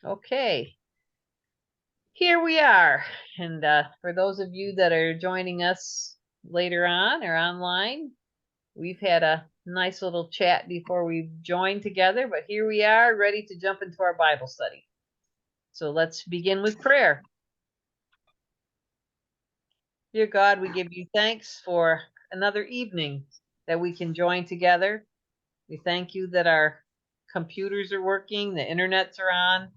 Okay. Here we are. And for those of you that are joining us later on or online, we've had a nice little chat before we joined together, but here we are ready to jump into our Bible study. So let's begin with prayer. Dear God, we give you thanks for another evening that we can join together. We thank you that our computers are working, the internets are on.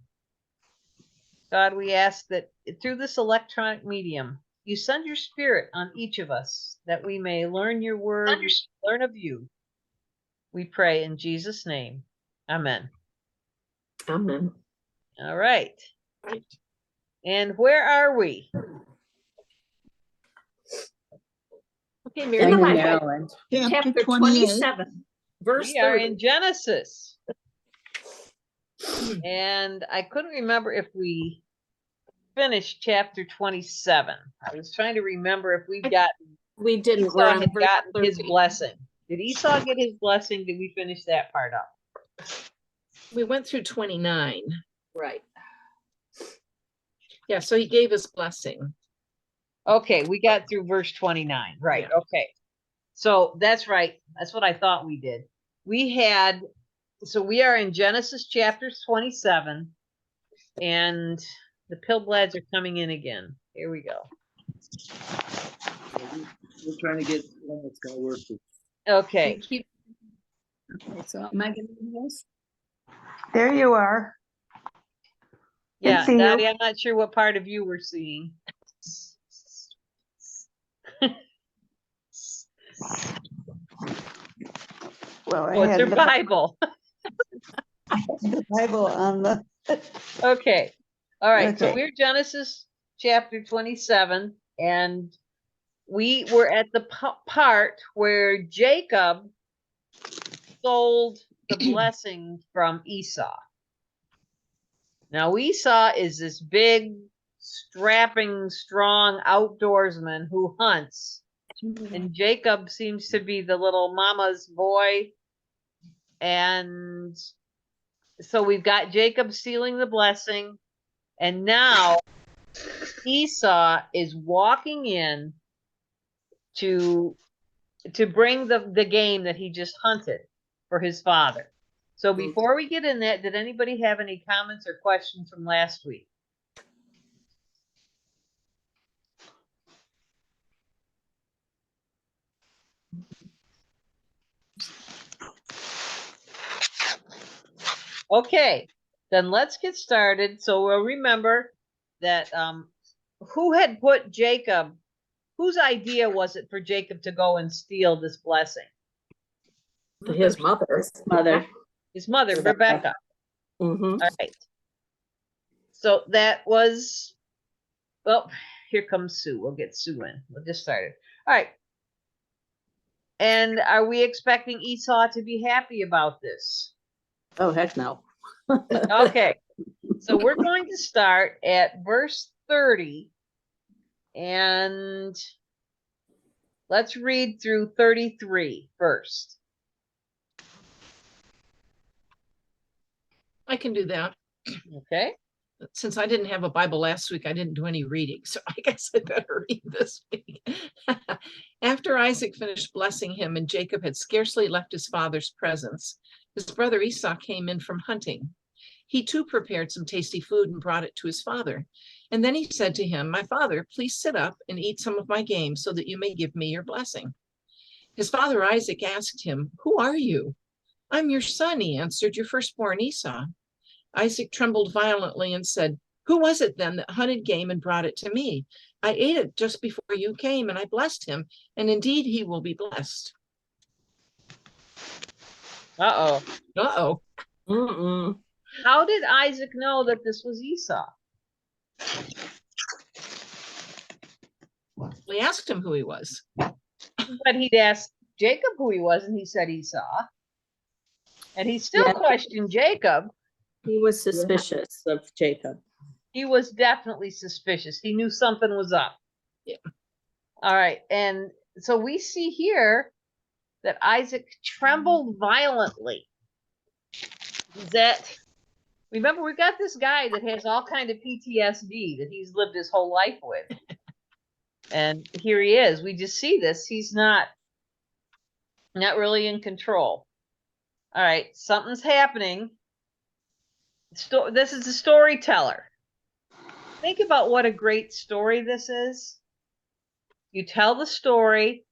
God, we ask that through this electronic medium, you send your spirit on each of us that we may learn your word, learn of you. We pray in Jesus' name. Amen. Amen. All right. And where are we? Okay, In Mary, Maryland. chapter 27, verse We are 30. in Genesis. And I couldn't remember if we finished chapter 27. I was trying to remember if we didn't. Esau had gotten his blessing. Did Esau get his blessing? Did we finish that part up? We went through 29. Right. Yeah, so he gave his blessing. Okay, we got through verse 29. Right. Yeah. Okay. So that's right. That's what I thought we did. We are in Genesis chapter 27, and the Pillblads are coming in again. Here we go. We're trying to get one that's going to work. Okay. Okay, so am I getting this? There you are. Yeah, Dottie, I'm not sure what part of you we're seeing. Well, it's your Bible. The Bible on the. Okay. All right. Okay. So we're Genesis chapter 27, and we were at the part where Jacob sold the blessing from Esau. Now, Esau is this big, strapping, strong outdoorsman who hunts. And Jacob seems to be the little mama's boy. And so we've got Jacob stealing the blessing. And now Esau is walking in to bring the game that he just hunted for his father. So before we get in that, did anybody have any comments or questions from last week? Okay, then let's get started. So we'll remember that who had put Jacob, whose idea was it for Jacob to go and steal this blessing? His mother. His mother, Rebecca. Mm-hmm. All right. So that was, well, here comes Sue. We'll get Sue in. We'll just start it. All right. And are we expecting Esau to be happy about this? Oh, heck no. Okay. So we're going to start at verse 30. And let's read through 33 first. I can do that. Okay. Since I didn't have a Bible last week, I didn't do any reading, so I guess I better read this week. After Isaac finished blessing him and Jacob had scarcely left his father's presence, his brother Esau came in from hunting. He too prepared some tasty food and brought it to his father. And then he said to him, "My father, please sit up and eat some of my game so that you may give me your blessing." His father Isaac asked him, "Who are you?" "I'm your son," he answered, "your firstborn Esau." Isaac trembled violently and said, "Who was it then that hunted game and brought it to me? I ate it just before you came, and I blessed him, and indeed he will be blessed." Uh-oh. Uh-oh. Mm-mm. How did Isaac know that this was Esau? We asked him who he was. But he'd asked Jacob who he was, and he said Esau. And he still questioned Jacob. He was suspicious of Jacob. He was definitely suspicious. He knew something was up. Yeah. All right. And so we see here that Isaac trembled violently. That Remember, we got this guy that has all kind of PTSD that he's lived his whole life with. And here he is. We just see this. He's not really in control. All right, something's happening. This is a storyteller. Think about what a great story this is. You tell the story,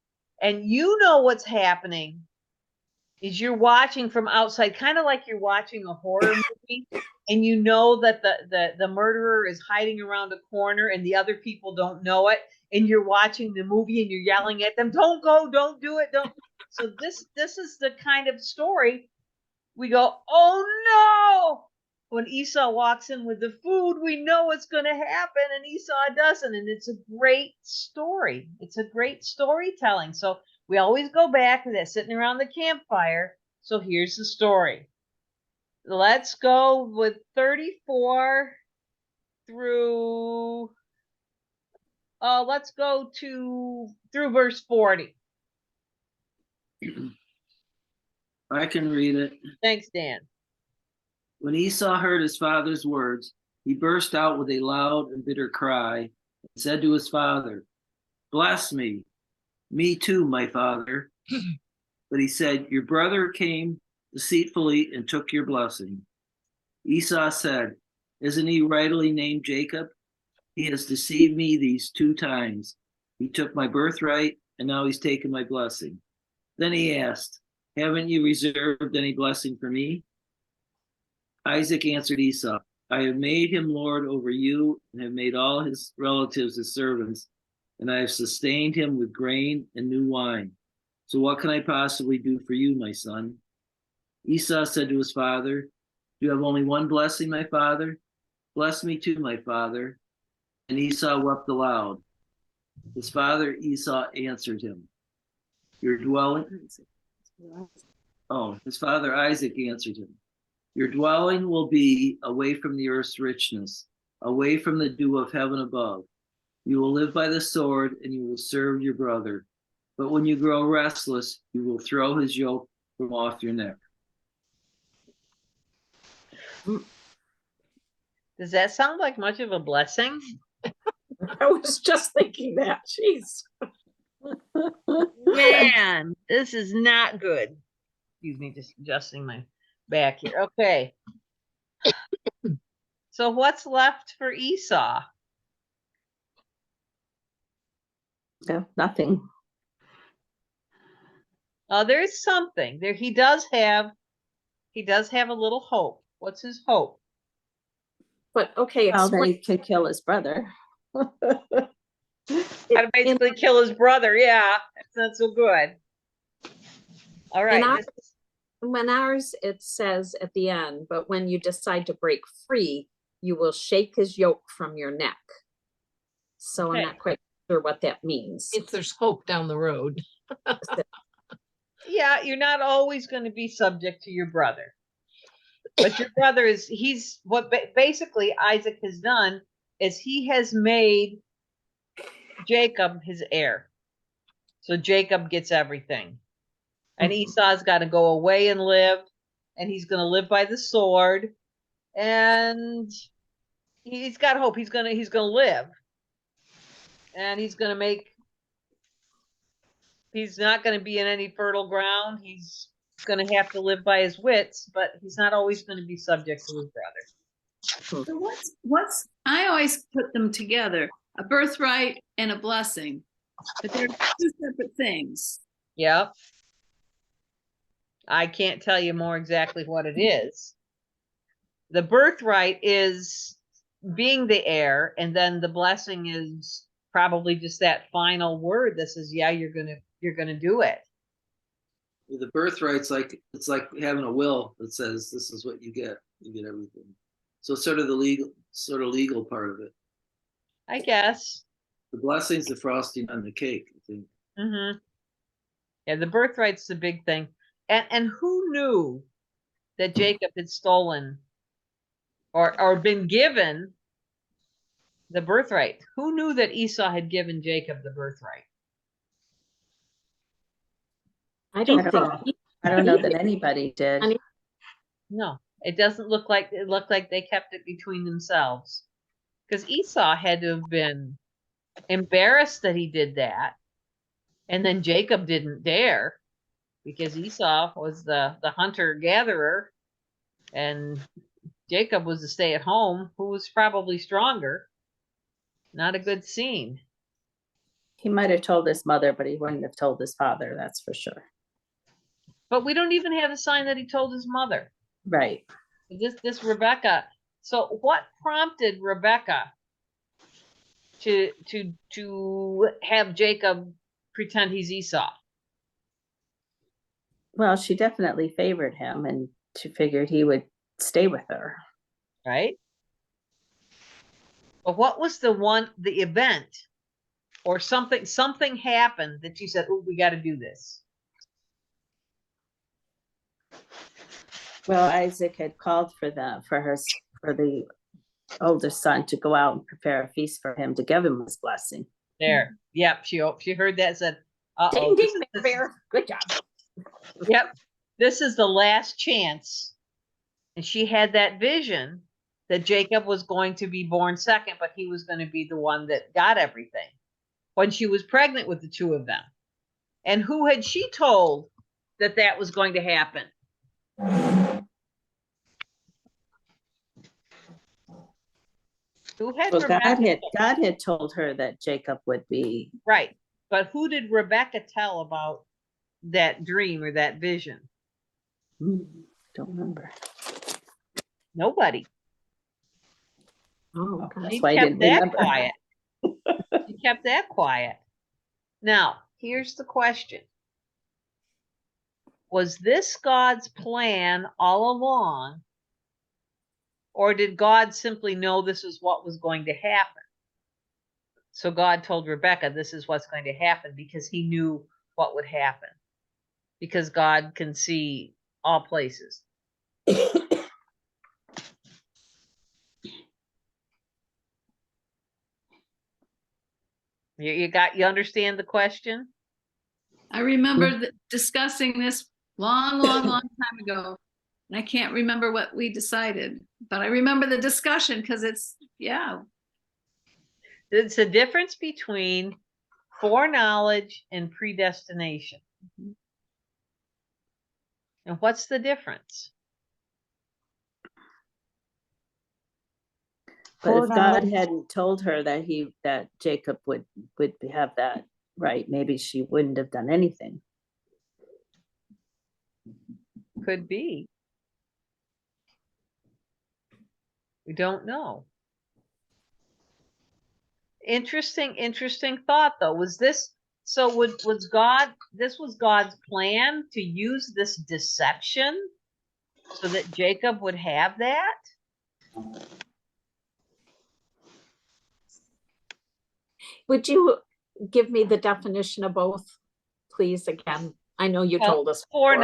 and you know what's happening is you're watching from outside, kind of like you're watching a horror movie, and you know that the murderer is hiding around a corner and the other people don't know it, and you're watching the movie and you're yelling at them, don't go, don't do it, don't. So this is the kind of story we go, oh no. When Esau walks in with the food, we know what's going to happen, and Esau doesn't. And it's a great story. It's a great storytelling. So we always go back to that, sitting around the campfire. So here's the story. Let's go with 34 through, let's go through verse 40. I can read it. Thanks, Dan. When Esau heard his father's words, he burst out with a loud and bitter cry and said to his father, bless me. Me too, my father. But he said, your brother came deceitfully and took your blessing. Esau said, isn't he rightly named Jacob? He has deceived me these 2 times. He took my birthright, and now he's taken my blessing. Then he asked, haven't you reserved any blessing for me? Isaac answered Esau, I have made him lord over you and have made all his relatives his servants, and I have sustained him with grain and new wine. So what can I possibly do for you, my son? Esau said to his father, do you have only one blessing, my father? Bless me too, my father. And Esau wept aloud. His father Esau answered him, your dwelling. Oh, his father Isaac answered him, your dwelling will be away from the earth's richness, away from the dew of heaven above. You will live by the sword, and you will serve your brother. But when you grow restless, you will throw his yoke from off your neck. Does that sound like much of a blessing? I was just thinking that. Jeez. Man, this is not good. Excuse me, just adjusting my back here. Okay. So what's left for Esau? No, nothing. There's something there. He does have a little hope. What's his hope? But okay, Well, that explain. he could kill his brother. How to basically kill his brother. Yeah, that's not so good. All right. When ours, it says at the end, but when you decide to break free, you will shake his yoke from your neck. So Okay. I'm not quite sure what that means. If there's hope down the road. Yeah, you're not always going to be subject to your brother. But your brother he's what basically Isaac has done is he has made Jacob his heir. So Jacob gets everything. And Esau's got to go away and live, and he's going to live by the sword, and he's got hope. He's going to live, and he's not going to be in any fertile ground. He's going to have to live by his wits, but he's not always going to be subject to his brother. So what's I always put them together, a birthright and a blessing, but they're 2 separate things. Yep. I can't tell you more exactly what it is. The birthright is being the heir, and then the blessing is probably just that final word that says, yeah, you're gonna do it. The birthright's it's like having a will that says this is what you get everything. So it's sort of the legal part of it. I guess. The blessing's the frosting on the cake, I think. Mm-hmm. Yeah, the birthright's the big thing. And who knew that Jacob had stolen or been given the birthright? Who knew that Esau had given Jacob the birthright? I don't I think don't know that anybody did. I mean, No. It doesn't look like, it looked like they kept it between themselves. Because Esau had to have been embarrassed that he did that. And then Jacob didn't dare because Esau was the hunter gatherer and Jacob was the stay at home, who was probably stronger. Not a good scene. He might have told his mother, but he wouldn't have told his father, that's for sure. But we don't even have a sign that he told his mother. Right. This Rebecca. So what prompted Rebecca to have Jacob pretend he's Esau? Well, she definitely favored him and she figured he would stay with her. Right? But what was the event or something happened that she said, oh, we got to do this? Well, Isaac had called for the older son to go out and prepare a feast for him to give him his blessing. There. Yep. She heard that, said, uh-oh. Ding, ding, Bear. Good job. Yep. This is the last chance. And she had that vision that Jacob was going to be born second, but he was going to be the one that got everything when she was pregnant with the two of them. And who had she told that was going to happen? Who had Well, Rebecca? God had told her that Jacob would be. Right. But who did Rebecca tell about that dream or that vision? Don't remember. Nobody. Oh, That's She why I kept didn't that remember. quiet. She kept that quiet. Now, here's the question. Was this God's plan all along? Or did God simply know this is what was going to happen? So God told Rebecca, this is what's going to happen because he knew what would happen. Because God can see all places. You understand the question? I remember discussing this long time ago. And I can't remember what we decided, but I remember the discussion because it's It's a difference between foreknowledge and predestination. And what's the difference? But if God hadn't told her that Jacob would have that right, maybe she wouldn't have done anything. Could be. We don't know. Interesting thought though. Was this was God's plan to use this deception so that Jacob would have that? would you give me the definition of both, please, again? I know you Well, told us. before.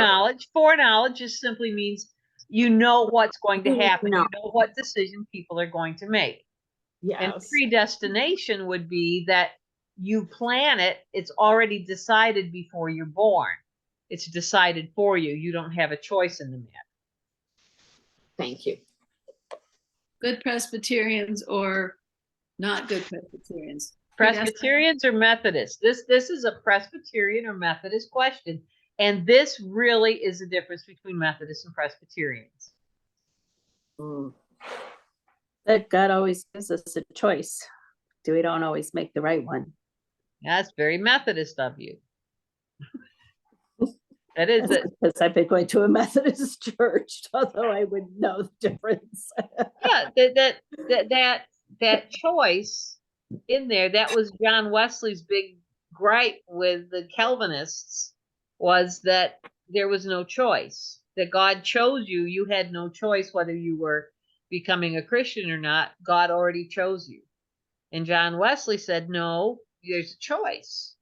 Foreknowledge just simply means you know what's going to happen. No. You know what decision people are going to make. And Yes. predestination would be that you plan it. It's already decided before you're born. It's decided for you. You don't have a choice in the matter. Thank you. good Presbyterians or not good Presbyterians. Presbyterians or Methodists? This is a Presbyterian or Methodist question. And this really is the difference between Methodists and Presbyterians. That God always gives us a choice. We don't always make the right one. That's very Methodist of you. That is it. Because I've been going to a Methodist church, although I would know the difference. Yeah, that choice in there, that was John Wesley's big gripe with the Calvinists, was that there was no choice, that God chose you. You had no choice whether you were becoming a Christian or not. God already chose you. And John Wesley said, no, there's a choice.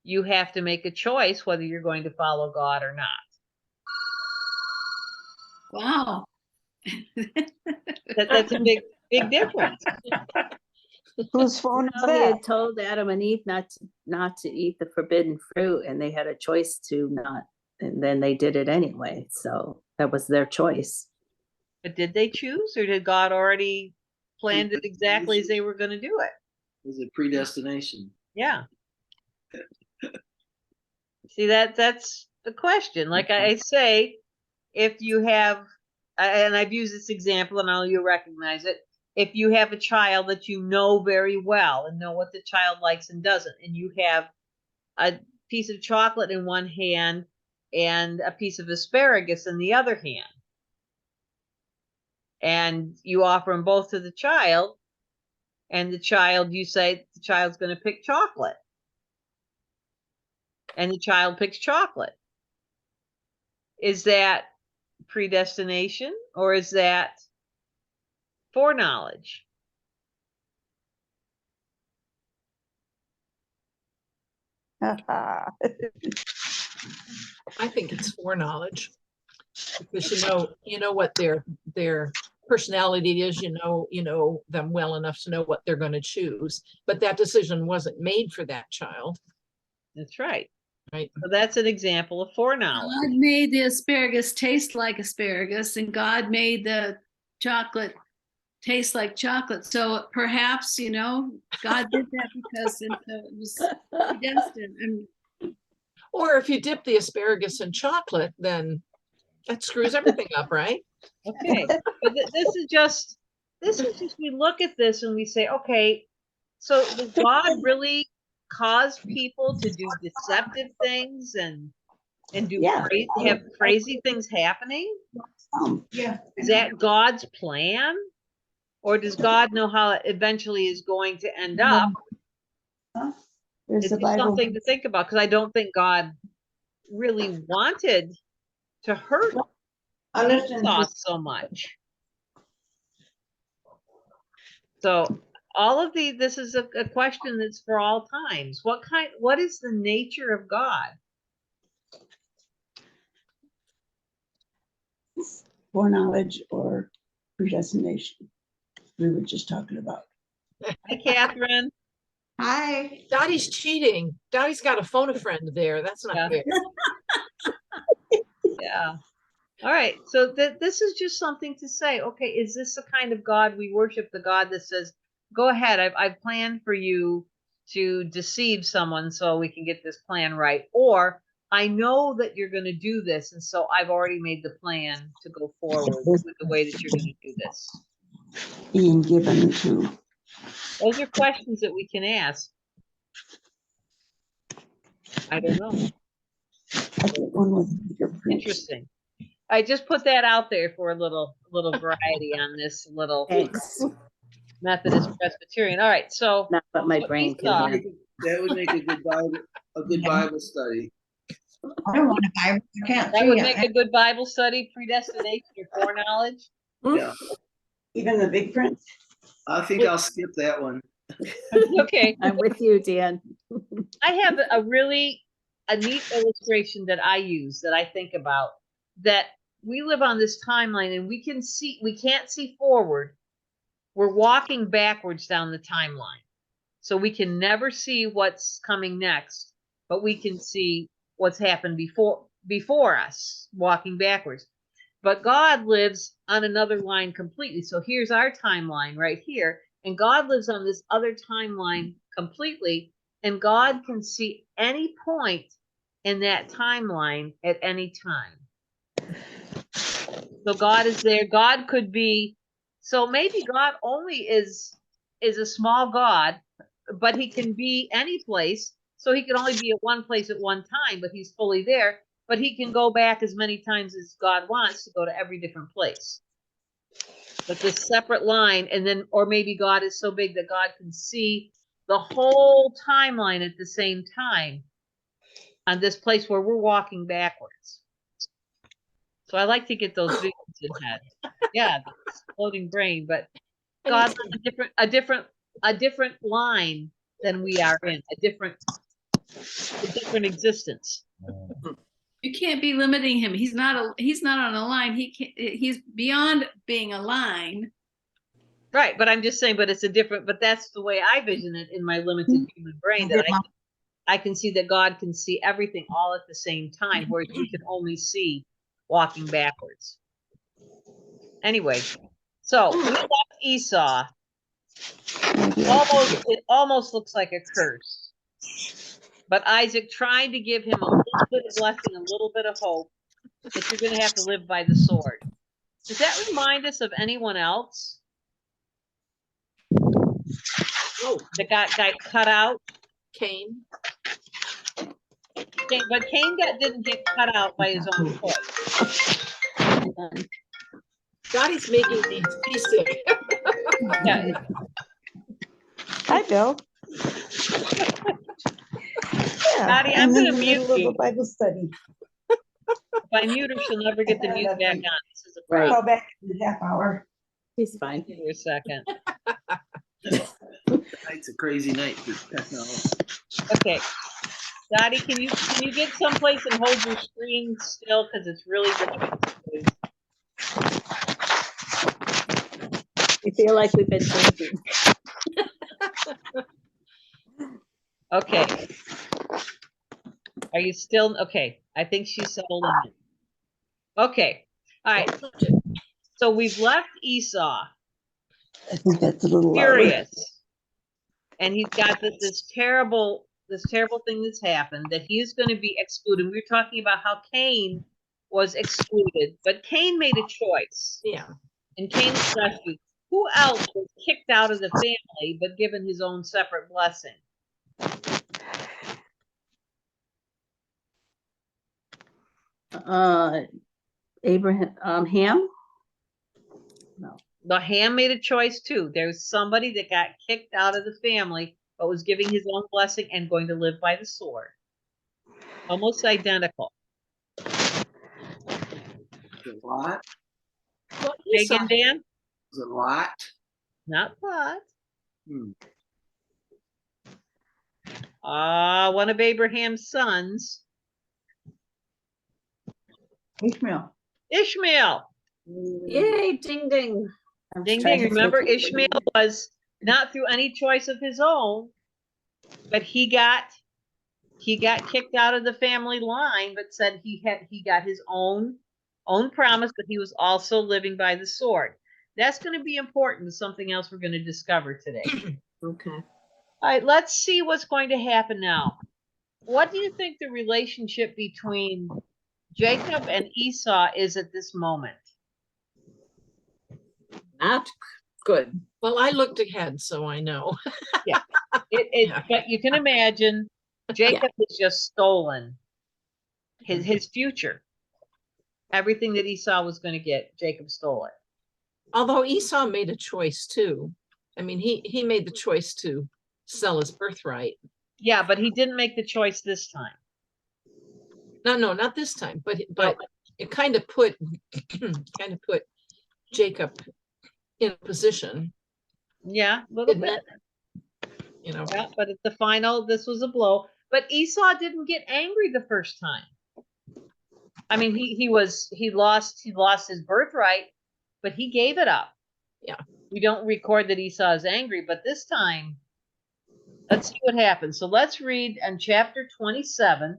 You have to make a choice whether you're going to follow God or not. Wow. That's a big difference. Whose phone is Well, he that? had told Adam and Eve not to eat the forbidden fruit, and they had a choice to not, and then they did it anyway. So that was their choice. But did they choose, or did God already planned it exactly as they were going to do it? Was it predestination? Yeah. See, that's the question. Like I say, if you have, and I've used this example, and I know you'll recognize it. If you have a child that you know very well and know what the child likes and doesn't, and you have a piece of chocolate in one hand and a piece of asparagus in the other hand, and you offer them both to the child, and the child, you say the child's going to pick chocolate, and the child picks chocolate. Is that predestination, or is that foreknowledge? I think it's foreknowledge, because you know what their personality is, you know them well enough to know what they're going to choose, but that decision wasn't made for that child. That's right. Right. So that's an example of foreknowledge. God made the asparagus taste like asparagus, and God made the chocolate taste like chocolate. So perhaps, God did that because it was predestined. And Or if you dip the asparagus in chocolate, then that screws everything up, right? Okay, but this is just we look at this and we say, okay, so does God really cause people to do deceptive things and do Yeah. have crazy things happening? Yeah. Is that God's plan, or does God know how it eventually is going to end up? There's It's the just Bible. something to think about, because I don't think God really wanted to hurt Esau so much. So all of this is a question that's for all times. What is the nature of God? Foreknowledge or predestination. We were just talking about. Hi, Catherine. Hi. Dottie's cheating. Dottie's got a phone a friend there. That's not Yeah. fair. Yeah. All right. So this is just something to say, okay, is this the kind of God we worship? The God that says, go ahead, I've planned for you to deceive someone so we can get this plan right. Or I know that you're going to do this, and so I've already made the plan to go forward with the way that you're going to do this. Being given to. Those are questions that we can ask. I don't know. I think one with fingerprints. Interesting. I just put that out there for a little variety on this little Thanks. Methodist Presbyterian. All right, so Not what my what brain we can saw- handle. That would make a good Bible study. I don't want to buy, I can't that see would it. make a good Bible study, predestination or foreknowledge. Yeah, Even the big prints. I think I'll skip that one. Okay, I'm with you, Dan. I have a neat illustration that I use, that I think about, that we live on this timeline and we can't see forward. We're walking backwards down the timeline. So we can never see what's coming next, but we can see what's happened before us, walking backwards. But God lives on another line completely. So here's our timeline right here, and God lives on this other timeline completely, and God can see any point in that timeline at any time. So God is there. God could be, so maybe God only is a small God, but he can be any place. So he can only be at one place at one time, but he's fully there. But he can go back as many times as God wants to go to every different place. But this separate line, and then, or maybe God is so big that God can see the whole timeline at the same time on this place where we're walking backwards. So I like to get those visions in head. Yeah, the exploding brain, but God's on a different line than we are in, a different existence. you can't be limiting him. He's not on a line. He's beyond being a line. Right, but I'm just saying, but that's the way I vision it in my limited human brain, that I can see that God can see everything all at the same time, whereas we can only see walking backwards. Anyway, so we left Esau. Maybe It almost looks like a curse. But Isaac tried to give him a little bit of blessing, a little bit of hope that you're going to have to live by the sword. Does that remind us of anyone else that got cut out? Cain. But Cain didn't get cut out by his own choice. Dottie's making me seasick. Yeah. Hi, Bill. Yeah, Dottie, I'm I'm in gonna the mute middle of you. a Bible study. If I mute her, she'll never get the mute back on. This is a Right. problem. Call back in a half hour. He's fine. Give her a second. Tonight's a crazy night for technology. Okay. Dottie, can you get someplace and hold your screen still? Because it's really difficult. We feel like we've been drinking. Okay. Are you still okay? I think she's settled in. Okay. All right. So we've left Esau I think that's a little louder. furious, and he's got this terrible thing that's happened that he is going to be excluded. We were talking about how Cain was excluded, but Cain made a choice. Yeah. And Cain's rescue. Who else was kicked out of the family but given his own separate blessing? Abraham, Ham? The Ham made a choice too. There's somebody that got kicked out of the family but was giving his own blessing and going to live by the sword. Almost identical. Is it Lot? Well, Megan, Dan? Is it Lot? Not Lot. Hmm. One of Abraham's sons, Ishmael. Ishmael. Yay, ding ding. I was Ding trying ding. to Remember, think- Ishmael was not through any choice of his own, but he got kicked out of the family line, but said he got his own promise, but he was also living by the sword. That's going to be important. Something else we're going to discover today. Okay. All right, let's see what's going to happen now. What do you think the relationship between Jacob and Esau is at this moment? Not good. Well, I looked ahead, so I know. Yeah. Yeah. But you can imagine Jacob has just stolen his future. Everything that Esau was going to get, Jacob stole it. Although Esau made a choice too. I mean, he made the choice to sell his birthright. Yeah, but he didn't make the choice this time. No, not this time, but it kind of put Jacob in a position, Yeah, a little didn't bit. it? You know. Yeah, but at the final, this was a blow. But Esau didn't get angry the first time. I mean, he lost his birthright, but he gave it up. Yeah. We don't record that Esau is angry, but this time, let's see what happens. So let's read in chapter 27.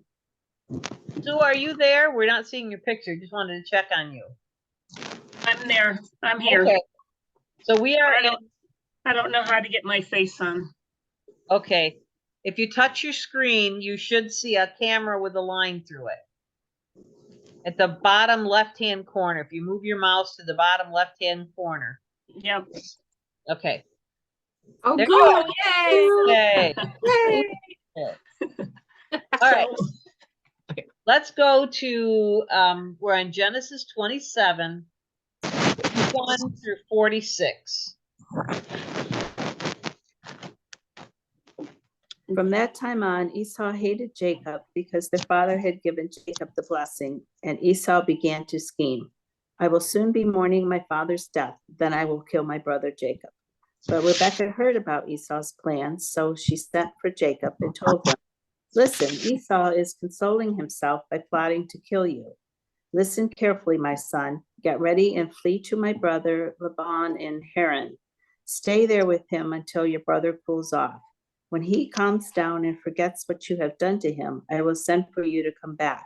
Sue, are you there? We're not seeing your picture. Just wanted to check on you. I'm there. I'm here. Okay. So we are I don't know how to get my face on. okay. If you touch your screen, you should see a camera with a line through it. At the bottom left-hand corner. If you move your mouse to the bottom left-hand corner. Yep. Okay. Oh, There good. you Yay. Okay. All right. Let's go to, we're on Genesis 27, 1 through 46. From that time on, Esau hated Jacob because their father had given Jacob the blessing, and Esau began to scheme. I will soon be mourning my father's death, then I will kill my brother Jacob. But Rebekah heard about Esau's plans, so she sent for Jacob and told him, listen, Esau is consoling himself by plotting to kill you. Listen carefully, my son. Get ready and flee to my brother Laban in Haran. Stay there with him until your brother cools off. When he calms down and forgets what you have done to him, I will send for you to come back.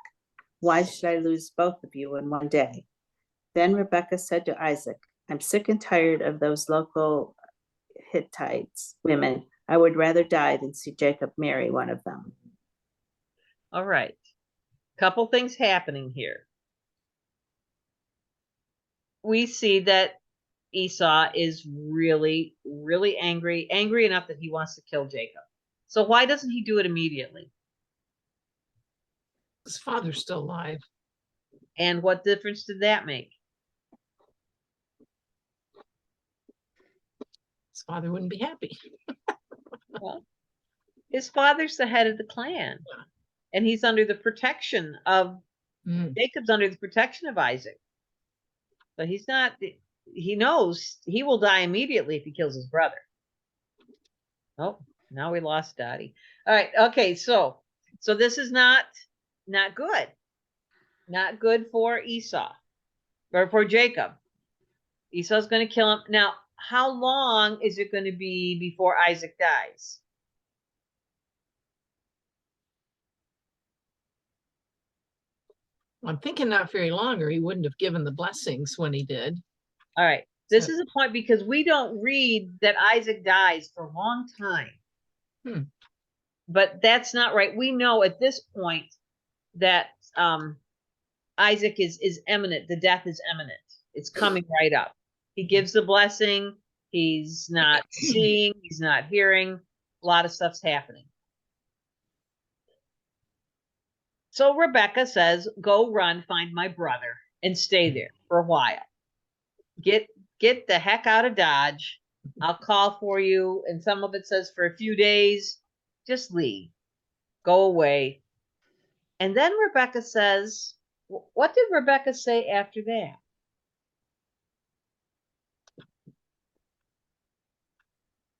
Why should I lose both of you in one day? Then Rebekah said to Isaac, I'm sick and tired of those local Hittites women. I would rather die than see Jacob marry one of them. All right. Couple things happening here. We see that Esau is really, really angry enough that he wants to kill Jacob. So why doesn't he do it immediately? His father's still alive. And what difference did that make? His father wouldn't be happy. Well, his father's the head of the clan, and he's under the protection of Jacob's under the protection of Isaac. But he's not, he knows he will die immediately if he kills his brother. Oh, now we lost Dottie. All right, okay, so this is not good. Not good for Esau, or for Jacob. Esau's going to kill him. Now, how long is it going to be before Isaac dies? I'm thinking not very long, or he wouldn't have given the blessings when he did. All right. This is a point because we don't read that Isaac dies for a long time. But that's not right. We know at this point that Isaac is imminent. The death is imminent. It's coming right up. He gives the blessing. He's not seeing. He's not hearing. A lot of stuff's happening. So Rebekah says, go run, find my brother, and stay there for a while. Get the heck out of Dodge. I'll call for you. And some of it says for a few days, just leave. Go away. And then Rebekah says, what did Rebekah say after that?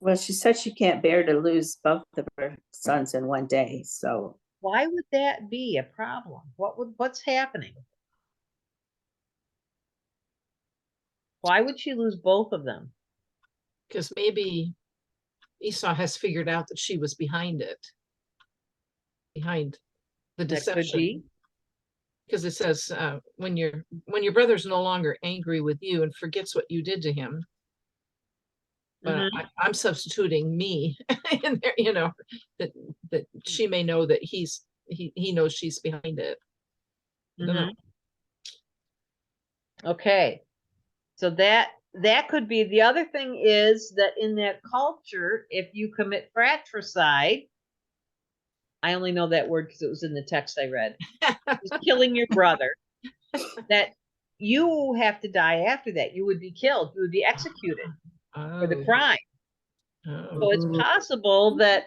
Well, she said she can't bear to lose both of her sons in one day. So why would that be a problem? What's happening? Why would she lose both of them? Because maybe Esau has figured out that she was behind it. Behind the deception. That could be. Because it says when your brother's no longer angry with you and forgets what you did to him. But I'm substituting me in there, you know, that she may know that he knows she's behind it. Okay. So that could be. The other thing is that in that culture, if you commit fratricide, I only know that word because it was in the text I read, just killing your brother, that you have to die after that. You would be killed. You would be executed for the crime. So it's possible that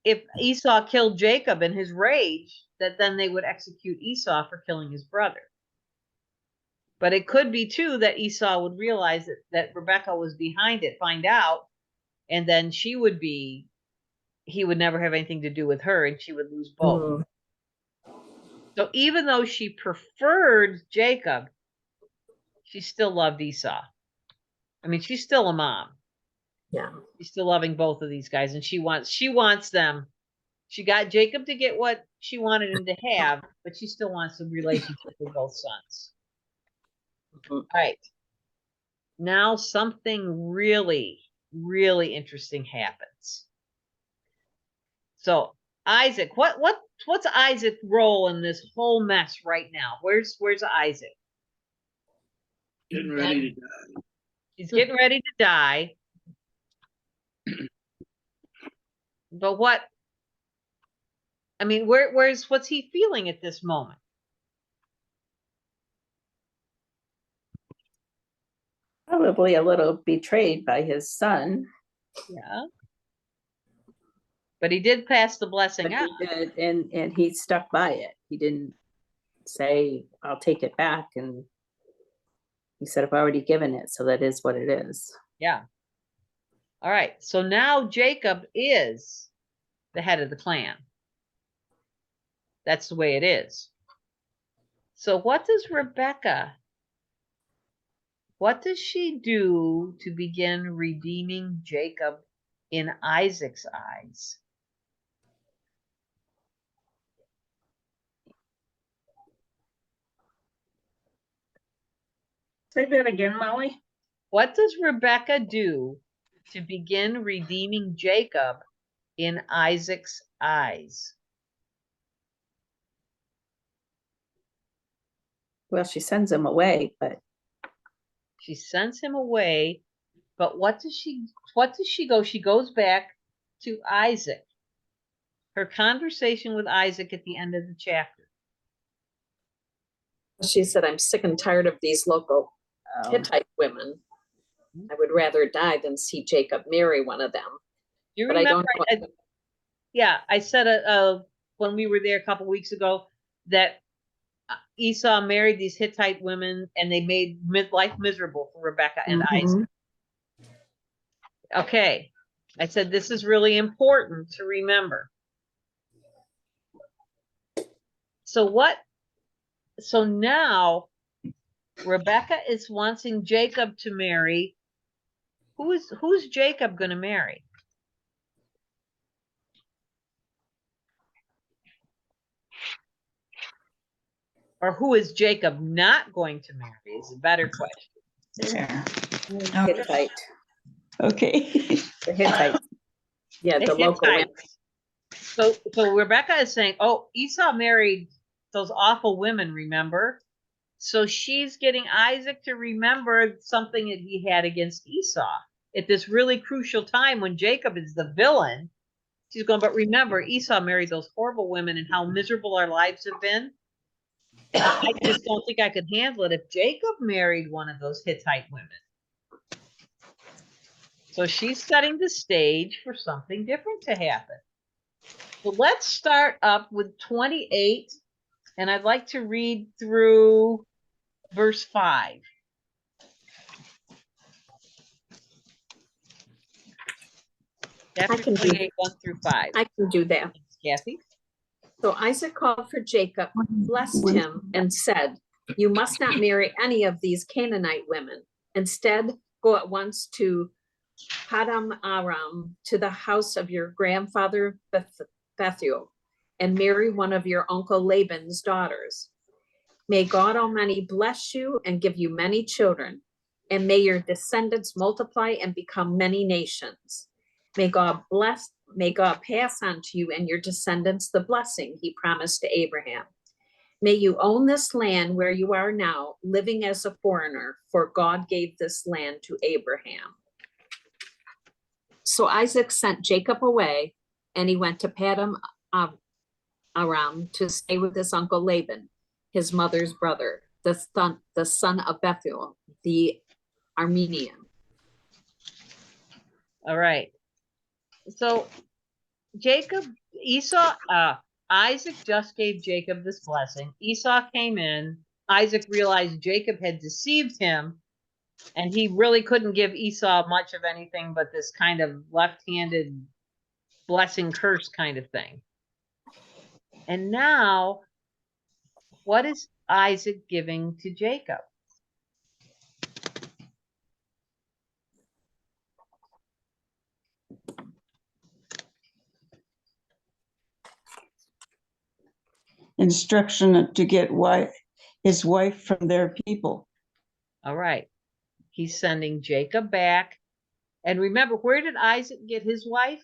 if Esau killed Jacob in his rage, that then they would execute Esau for killing his brother. But it could be too that Esau would realize that Rebekah was behind it, find out, and then he would never have anything to do with her, and she would lose both. So even though she preferred Jacob, she still loved Esau. I mean, she's still a mom. Yeah. She's still loving both of these guys, and she wants them. She got Jacob to get what she wanted him to have, but she still wants a relationship with both sons. All right. Now something really, really interesting happens. So Isaac, what's Isaac's role in this whole mess right now? Where's Isaac? Getting ready to die. He's getting ready to die. But what's he feeling at this moment? probably a little betrayed by his son. Yeah. But he did pass the blessing out. He did, and he stuck by it. He didn't say, I'll take it back. And he said, I've already given it, so that is what it is. Yeah. All right. So now Jacob is the head of the clan. That's the way it is. So what does she do to begin redeeming Jacob in Isaac's eyes? Say that again, Molly. What does Rebecca do to begin redeeming Jacob in Isaac's eyes? Well, she sends him away, but She sends him away, but what does she go? She goes back to Isaac. Her conversation with Isaac at the end of the chapter. She said, I'm sick and tired of these local Hittite women. I would rather die than see Jacob marry one of them. Do you But I remember? don't know. Yeah, I said when we were there a couple weeks ago that Esau married these Hittite women and they made life miserable for Rebecca and Isaac. Okay, I said this is really important to remember. So now Rebecca is wanting Jacob to marry. Who's Jacob going to marry? Or who is Jacob not going to marry is a better question. There. Hittite. Okay. The Hittite. Yeah, the local women. So Rebecca is saying, oh, Esau married those awful women, remember? So she's getting Isaac to remember something that he had against Esau at this really crucial time when Jacob is the villain. She's going, but remember, Esau married those horrible women and how miserable our lives have been. I just don't think I could handle it if Jacob married one of those Hittite women. So she's setting the stage for something different to happen. So let's start up with 28, and I'd like to read through verse 5. Chapter 28, 1 through 5. I can do that. Kathy? So Isaac called for Jacob, blessed him, and said, you must not marry any of these Canaanite women. Instead, go at once to Padam Aram, to the house of your grandfather Bethuel, and marry one of your uncle Laban's daughters. May God Almighty bless you and give you many children, and may your descendants multiply and become many nations. May God pass on to you and your descendants the blessing he promised to Abraham. May you own this land where you are now, living as a foreigner, for God gave this land to Abraham. So Isaac sent Jacob away, and he went to Padam Aram to stay with his uncle Laban, his mother's brother, the son of Bethuel, the Aramean. All right. So Isaac just gave Jacob this blessing. Esau came in. Isaac realized Jacob had deceived him, and he really couldn't give Esau much of anything but this kind of left-handed blessing curse kind of thing. And now, what is Isaac giving to Jacob? Instruction to get his wife from their people. All right. He's sending Jacob back. And remember, where did Isaac get his wife?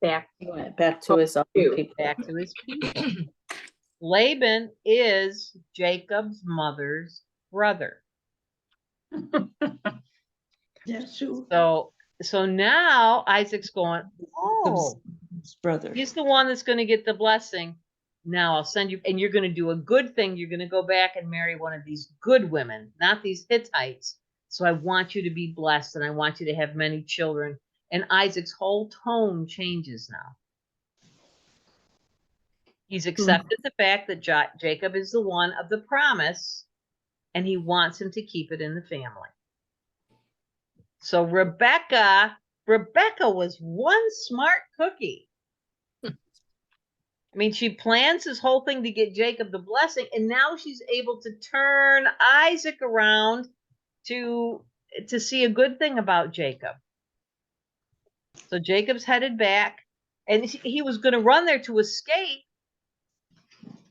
Back to his own people. Back to his people. Laban is Jacob's mother's brother. That's true. So now Isaac's going, oh, His brother. he's the one that's going to get the blessing. Now I'll send you, and you're going to do a good thing. You're going to go back and marry one of these good women, not these Hittites. So I want you to be blessed, and I want you to have many children. And Isaac's whole tone changes now. He's accepted the fact that Jacob is the one of the promise, and he wants him to keep it in the family. So Rebecca was one smart cookie. I mean, she plans this whole thing to get Jacob the blessing, and now she's able to turn Isaac around to see a good thing about Jacob. So Jacob's headed back, and he was going to run there to escape,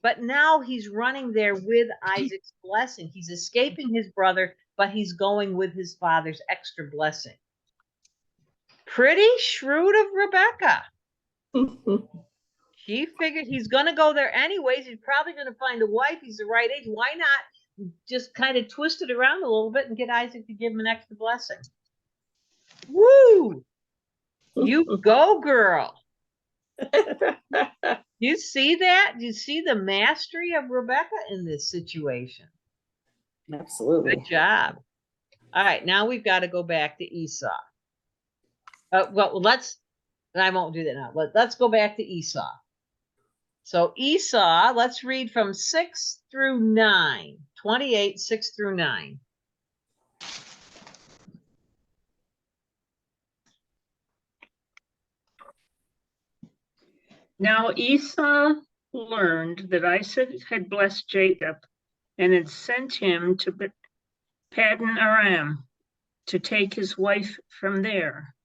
But now he's running there with Isaac's blessing. He's escaping his brother, but he's going with his father's extra blessing. Pretty shrewd of Rebecca. She figured he's going to go there anyways. He's probably going to find a wife. He's the right age. Why not just kind of twist it around a little bit and get Isaac to give him an extra blessing? Woo! You go, girl. You see that? You see the mastery of Rebecca in this situation. Absolutely. Good job. All right, now we've got to go back to Esau. Well, I won't do that now. Let's go back to Esau. So Esau, let's read from 6 through 9. 28, 6 through 9. Now Esau learned that Isaac had blessed Jacob and had sent him to Paddan Aram to take his wife from there,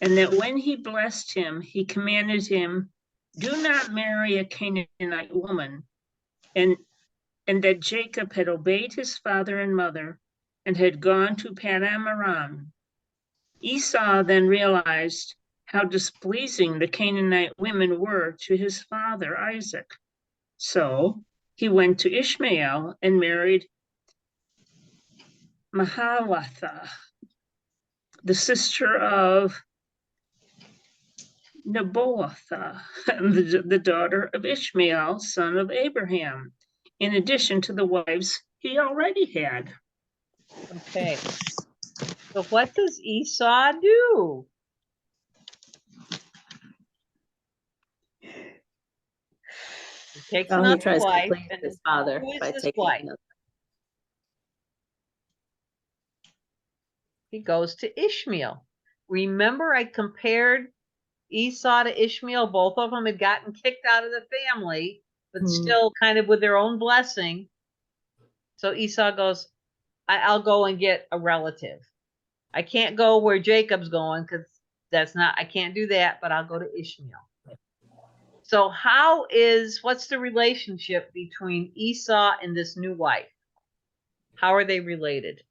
and that when he blessed him, he commanded him, "Do not marry a Canaanite woman," and that Jacob had obeyed his father and mother and had gone to Paddan Aram. Esau then realized how displeasing the Canaanite women were to his father Isaac. So he went to Ishmael and married Mahalath, the sister of Nebaioth, the daughter of Ishmael, son of Abraham, in addition to the wives he already had. Okay. So what does Esau do? He takes Oh, he another tries to wife. please And his father who is by this taking wife? another. He goes to Ishmael. Remember, I compared Esau to Ishmael. Both of them had gotten kicked out of the family, but still kind of with their own blessing. So Esau goes, I'll go and get a relative. I can't go where Jacob's going because I can't do that, but I'll go to Ishmael. So what's the relationship between Esau and this new wife? How are they related?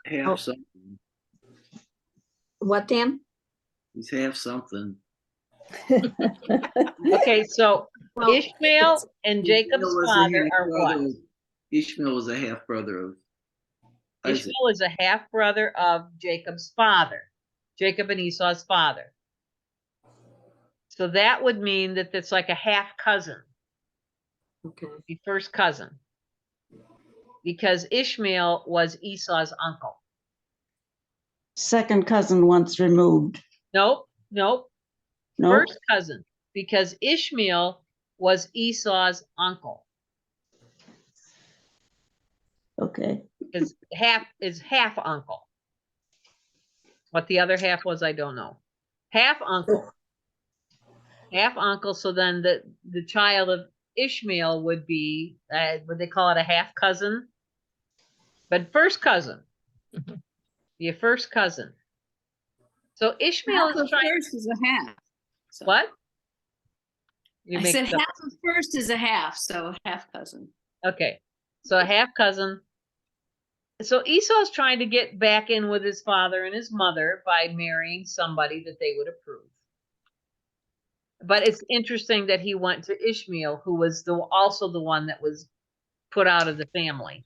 Have something. What, Dan? He's have something. Okay, so Well, Ishmael and Jacob's Ishmael was a father are half-brother what? of- Ishmael was a half brother of Isaac. Ishmael is a half brother of Jacob's father, Jacob and Esau's father. So that would mean that it's like a half cousin, Okay. the first cousin, because Ishmael was Esau's uncle. Second cousin once removed. Nope. No, First cousin, because Ishmael was Esau's uncle. okay. Because half is half uncle. What the other half was, I don't know. Half uncle. Half uncle. So then the child of Ishmael would be, would they call it a half cousin? But first cousin. Be a first cousin. So Ishmael Half is of trying. first is a half. So What? You I make said stuff- half of first is a half, so half cousin. Okay. So a half cousin. So Esau's trying to get back in with his father and his mother by marrying somebody that they would approve. But it's interesting that he went to Ishmael, who was also the one that was put out of the family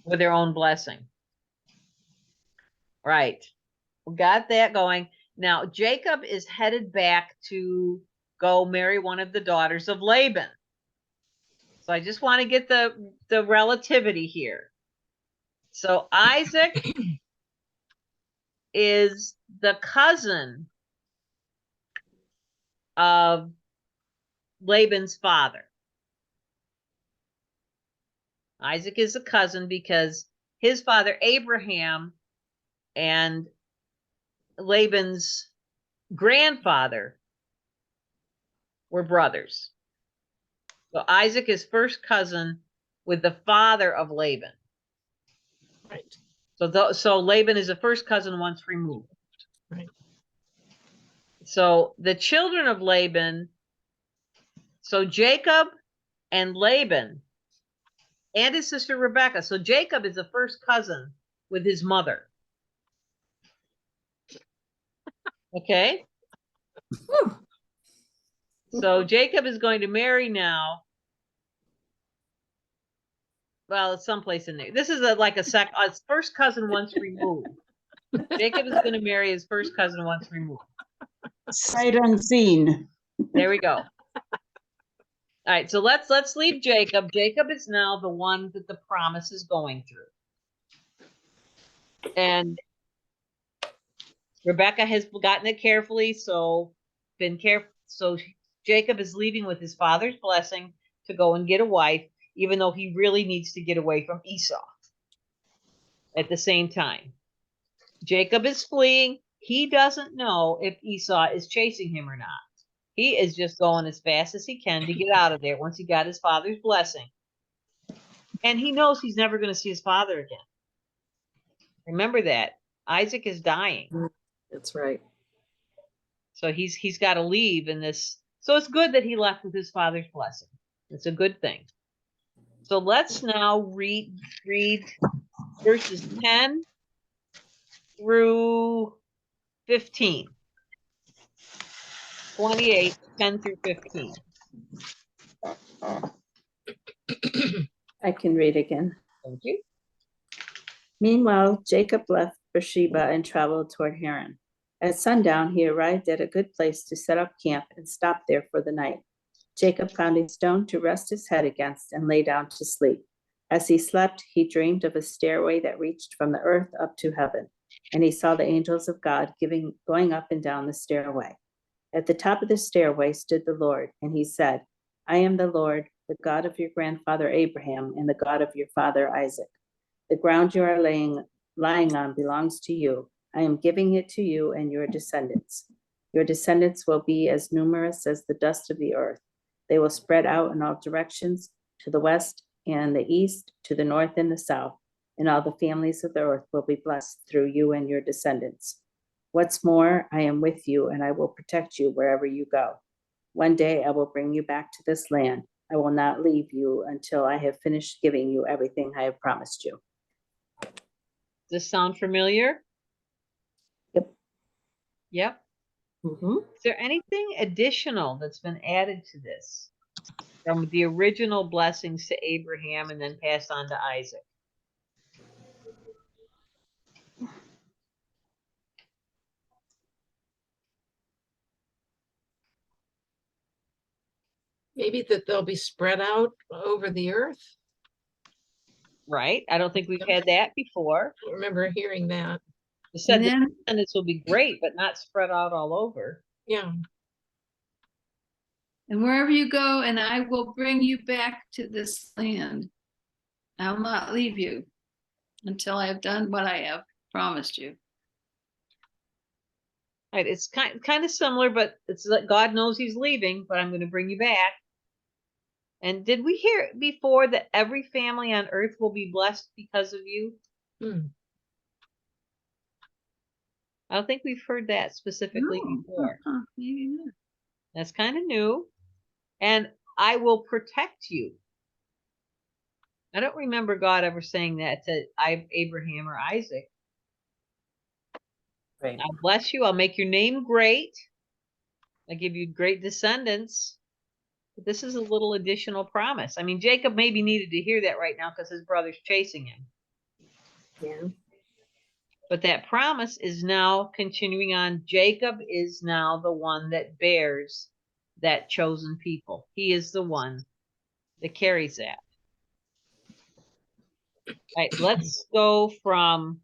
with their own blessing. Right. We got that going. Now, Jacob is headed back to go marry one of the daughters of Laban. So I just want to get the relativity here. So Isaac is the cousin of Laban's father. Isaac is a cousin because his father Abraham and Laban's grandfather were brothers. So Isaac is first cousin with the father of Laban. Right. So Laban is a first cousin once removed. Right. So the children of Laban, so Jacob and Laban and his sister Rebecca. So Jacob is the first cousin with his mother. Okay. So Jacob is going to marry now. Well, it's someplace in there. This is like a first cousin once removed. Jacob is going to marry his first cousin once removed. Sight unseen. There we go. All right, so let's leave Jacob. Jacob is now the one that the promise is going through. And Rebecca has gotten it carefully, so been careful. So Jacob is leaving with his father's blessing to go and get a wife, even though he really needs to get away from Esau at the same time. Jacob is fleeing. He doesn't know if Esau is chasing him or not. He is just going as fast as he can to get out of there once he got his father's blessing. And he knows he's never going to see his father again. Remember that. Isaac is dying. That's right. So he's got to leave in this. So it's good that he left with his father's blessing. It's a good thing. So let's now read verses 10 through 15. 28, 10 through 15. I can read again. Thank you. Meanwhile, Jacob left Beersheba and traveled toward Haran. At sundown, he arrived at a good place to set up camp and stopped there for the night. Jacob found a stone to rest his head against and lay down to sleep. As he slept, he dreamed of a stairway that reached from the earth up to heaven, and he saw the angels of God going up and down the stairway. At the top of the stairway stood the Lord, and he said, I am the Lord, the God of your grandfather Abraham and the God of your father Isaac. The ground you are lying on belongs to you. I am giving it to you and your descendants. Your descendants will be as numerous as the dust of the earth. They will spread out in all directions, to the west and the east, to the north and the south, and all the families of the earth will be blessed through you and your descendants. What's more, I am with you, and I will protect you wherever you go. One day I will bring you back to this land. I will not leave you until I have finished giving you everything I have promised you. Does this sound familiar? Yep. Yep. Mhm. Is there anything additional that's been added to this from the original blessings to Abraham and then passed on to Isaac? Maybe that they'll be spread out over the earth. Right? I don't think we've had that before. I remember hearing that. It said And the then- descendants will be great, but not spread out all over. Yeah. And wherever you go, and I will bring you back to this land. I'll not leave you until I have done what I have promised you. Right? It's kind of similar, but it's like God knows he's leaving, but I'm going to bring you back. And did we hear before that every family on earth will be blessed because of you? Hmm. I don't think we've heard that specifically No. before. Maybe not. That's kind of new. And I will protect you. I don't remember God ever saying that to Abraham or Isaac. Right. I'll bless you. I'll make your name great. I'll give you great descendants. But this is a little additional promise. I mean, Jacob maybe needed to hear that right now because his brother's chasing him. Yeah. But that promise is now continuing on. Jacob is now the one that bears that chosen people. He is the one that carries that. All right, let's go from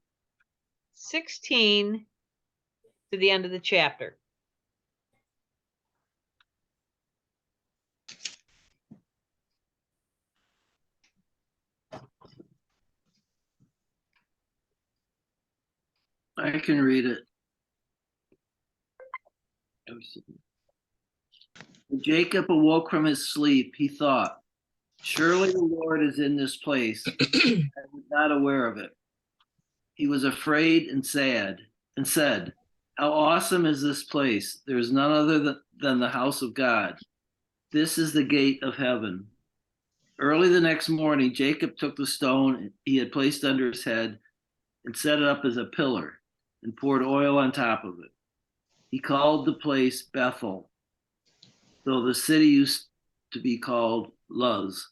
16 to the end of the chapter. I can read it. When Jacob awoke from his sleep, he thought, surely the Lord is in this place. I was not aware of it. He was afraid and sad and said, How awesome is this place? There is none other than the house of God. This is the gate of heaven. Early the next morning, Jacob took the stone he had placed under his head and set it up as a pillar and poured oil on top of it. He called the place Bethel, though the city used to be called Luz.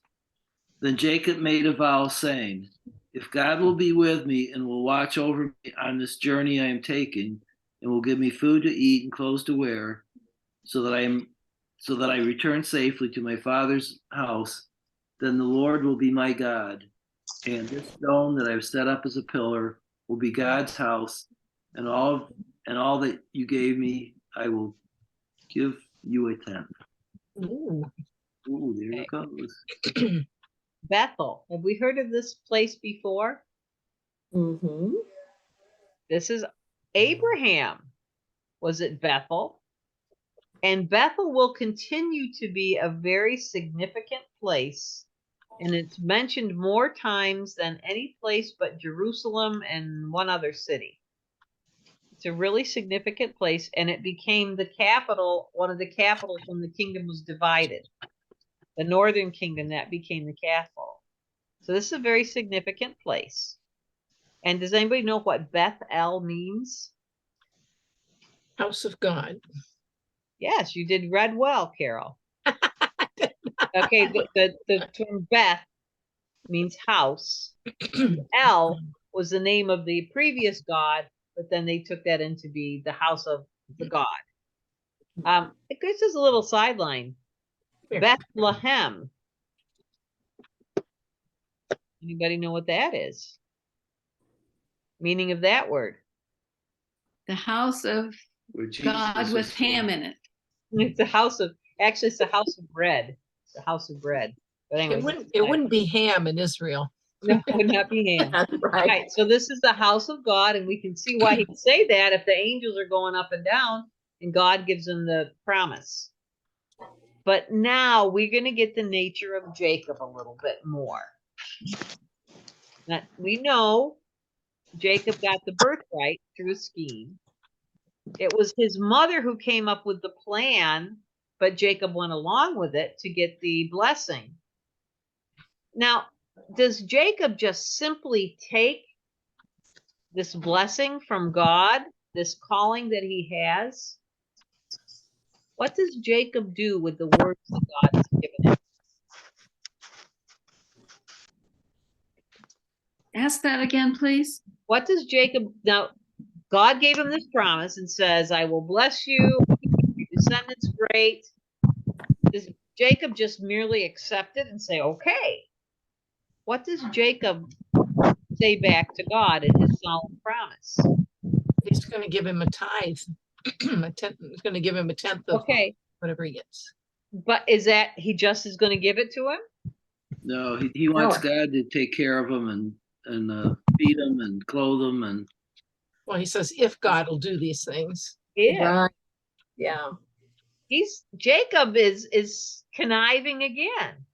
Then Jacob made a vow, saying, if God will be with me and will watch over me on this journey I am taking, and will give me food to eat and clothes to wear, so that I return safely to my father's house, then the Lord will be my God, and this stone that I've set up as a pillar will be God's house, and all that you gave me, I will give you a tenth. Ooh. Ooh, there it goes. Bethel. Have we heard of this place before? Mhm. This is Abraham was at Bethel. And Bethel will continue to be a very significant place. And it's mentioned more times than any place but Jerusalem and one other city. It's a really significant place, and it became the capital, one of the capitals when the kingdom was divided. The northern kingdom, that became the capital. So this is a very significant place. And does anybody know what Beth-El means? House of God. Yes, you did read well, Carol. Okay, the term Beth means house. El was the name of the previous god, but then they took that into be the house of the god. It gives us a little sideline. Here. Bethlehem. Anybody know what that is? Meaning of that word? The house of Where Jesus God was with born. ham in it. It's a house of, actually it's the house of bread. The house of bread. But anyway, It wouldn't be ham in Israel. no, it would not be ham. Right. Right, so this is the house of God, and we can see why he'd say that if the angels are going up and down and God gives them the promise. But now we're going to get the nature of Jacob a little bit more. Now, we know Jacob got the birthright through a scheme. It was his mother who came up with the plan, but Jacob went along with it to get the blessing. Now, does Jacob just simply take this blessing from God, this calling that he has? What does Jacob do with the words that God has given him? Ask that again, please. What does Jacob, now God gave him this promise and says, I will bless you, your descendants great. Does Jacob just merely accept it and say, okay? What does Jacob say back to God in his solemn promise? He's going to give him a tithe. He's going to give him a tenth of Okay, whatever he gets. but is that he just is going to give it to him? No, he wants No. God to take care of him and feed him and clothe him and Well, he says, if God will do these things. Yeah. Right. Yeah. Jacob is conniving again.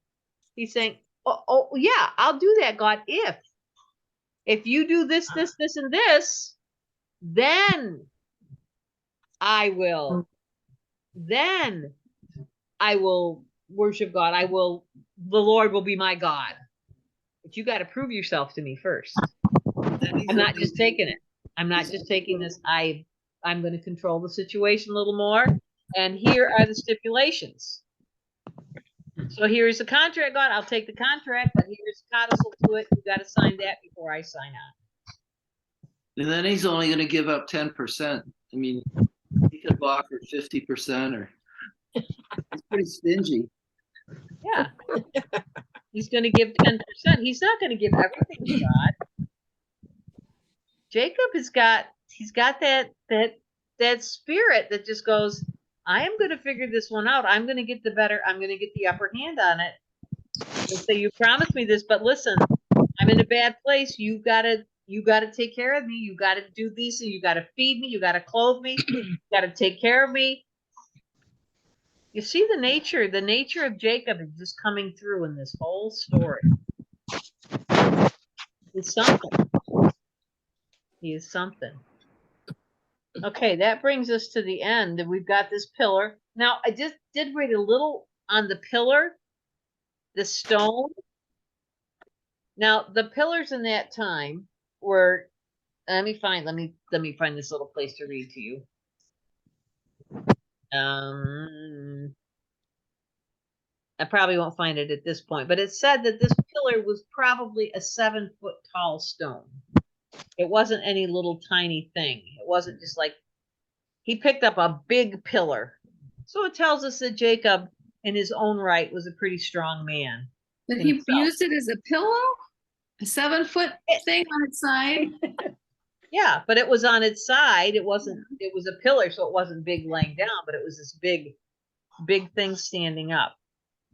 He's saying, oh yeah, I'll do that, God, if you do this, and this, then I will worship God. The Lord will be my God. But you got to prove yourself to me first. I'm not just taking it. I'm not just taking this. I'm going to control the situation a little more. And here are the stipulations. So here's the contract, God. I'll take the contract, but here's codicil to it. You got to sign that before I sign on. and then he's only going to give up 10%. I mean, he could have offered 50% or he's pretty stingy. Yeah. He's going to give 10%. He's not going to give everything to God. Jacob he's got that spirit that just goes, I am going to figure this one out. I'm going to get the upper hand on it. And so you promised me this, but listen, I'm in a bad place. You gotta take care of me. You gotta do these things. You gotta feed me. You gotta clothe me. You gotta take care of me. You see the nature of Jacob is just coming through in this whole story. He's something. He is something. Okay, that brings us to the end, and we've got this pillar. Now, I just did read a little on the pillar, the stone. Now, the pillars in that time were, let me find this little place to read to you. I probably won't find it at this point, but it said that this pillar was probably a 7-foot tall stone. It wasn't any little tiny thing. It wasn't just like he picked up a big pillar. So it tells us that Jacob, in his own right, was a pretty strong man. But he himself. used it as a pillow? A 7-foot thing on its side? Yeah, but it was on its side. It was a pillar, so it wasn't big laying down, but it was this big thing standing up,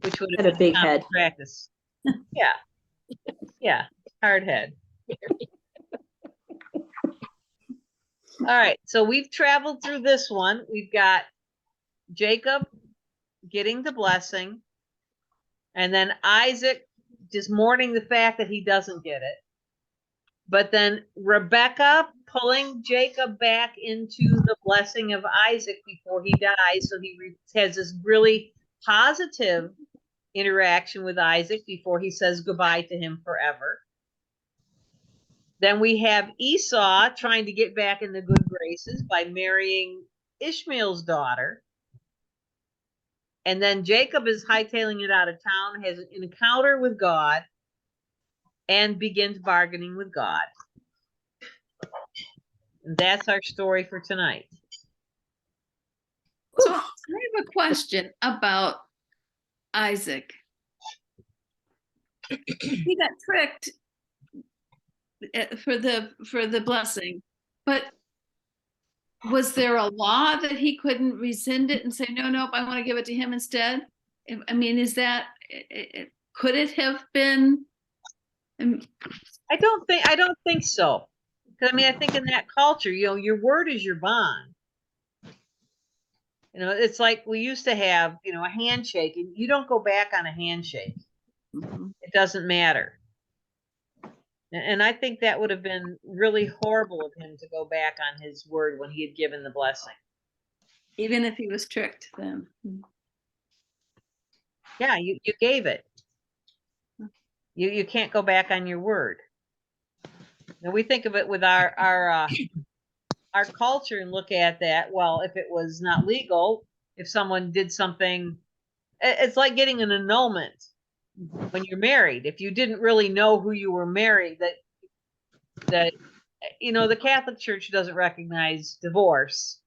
which would have Had a been big common head. practice. Yeah. Yeah, hard head. All right, so we've traveled through this one. We've got Jacob getting the blessing, and then Isaac just mourning the fact that he doesn't get it. But then Rebecca pulling Jacob back into the blessing of Isaac before he dies. So he has this really positive interaction with Isaac before he says goodbye to him forever. Then we have Esau trying to get back in the good graces by marrying Ishmael's daughter. And then Jacob is hightailing it out of town, has an encounter with God, and begins bargaining with God. And that's our story for tonight. So I have a question about Isaac. He got tricked for the blessing, but was there a law that he couldn't rescind it and say, no, I want to give it to him instead? I mean, could it have been? I don't think so. Because I mean, I think in that culture, your word is your bond. It's like we used to have, a handshake, and you don't go back on a handshake. It doesn't matter. And I think that would have been really horrible of him to go back on his word when he had given the blessing. Even if he was tricked then. Yeah, you gave it. You can't go back on your word. Now we think of it with our culture and look at that. Well, if it was not legal, if someone did something, it's like getting an annulment when you're married. If you didn't really know who you were married, that the Catholic Church doesn't recognize divorce.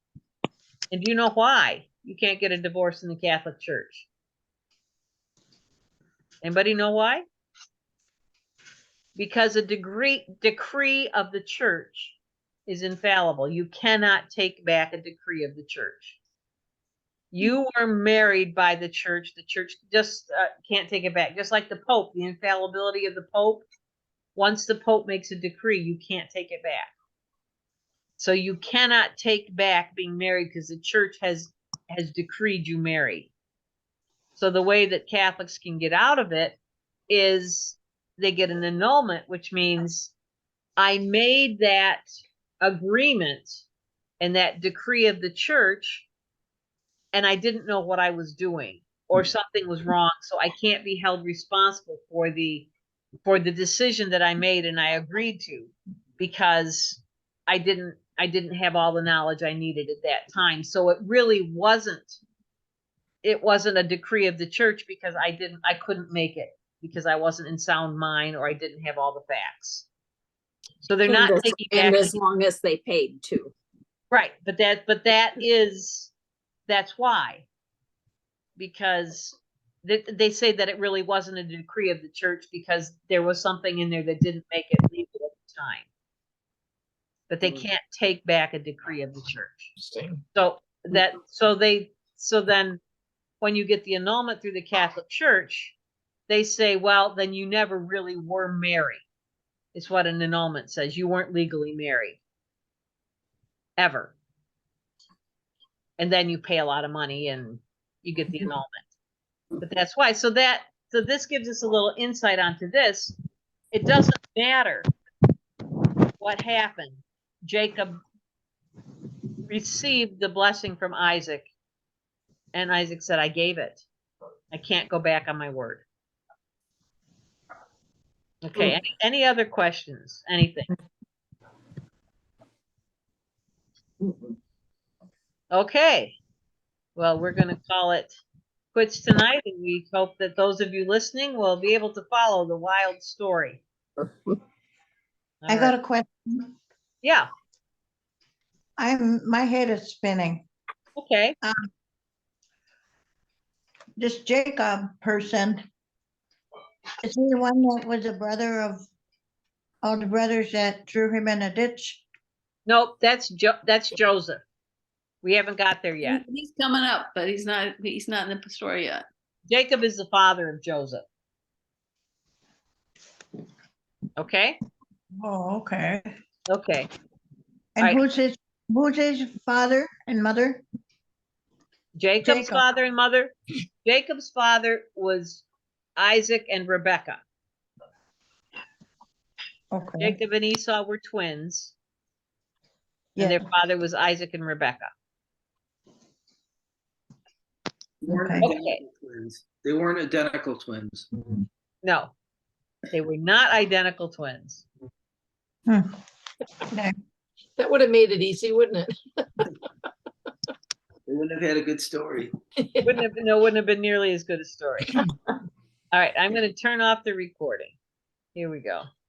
And do you know why you can't get a divorce in the Catholic Church? Anybody know why? Because a decree of the church is infallible. You cannot take back a decree of the church. You were married by the church. The church just can't take it back. Just like the Pope, the infallibility of the Pope. Once the Pope makes a decree, you can't take it back. So you cannot take back being married because the church has decreed you married. So the way that Catholics can get out of it is they get an annulment, which means I made that agreement and that decree of the church, and I didn't know what I was doing, or something was wrong, so I can't be held responsible for the decision that I made and I agreed to, because I didn't have all the knowledge I needed at that time. So it really wasn't a decree of the church because I couldn't make it because I wasn't in sound mind or I didn't have all the facts. So they're not taking back. And as long as they paid too. Right. But that's why. Because they say that it really wasn't a decree of the church because there was something in there that didn't make it legal at the time. But they can't take back a decree of the church. So then when you get the annulment through the Catholic Church, they say, well, then you never really were married. It's what an annulment says. You weren't legally married. Ever. And then you pay a lot of money and you get the annulment. But that's why. So this gives us a little insight onto this. It doesn't matter what happened. Jacob received the blessing from Isaac. And Isaac said, I gave it. I can't go back on my word. Okay, any other questions? Anything? Okay. Well, we're going to call it quits tonight, and we hope that those of you listening will be able to follow the wild story. I All got right. a question. Yeah, My head is spinning. okay. This Jacob person, is he the one that was a brother of all the brothers that threw him in a ditch? Nope, that's Joseph. We haven't got there yet. He's coming up, but he's not in the story yet. Jacob is the father of Joseph. Okay? Oh, okay. Okay. And Right. who's his father and mother? Jacob's Jacob. father and mother. Jacob's father was Isaac and Rebekah. Okay. Jacob and Esau were twins. And Yeah. their father was Isaac and Rebekah. They weren't Okay. identical twins. They weren't identical twins. No, they were not identical twins. Okay. That would have made it easy, wouldn't it? They wouldn't have had a good story. Wouldn't have been nearly as good a story. All right, I'm going to turn off the recording. Here we go.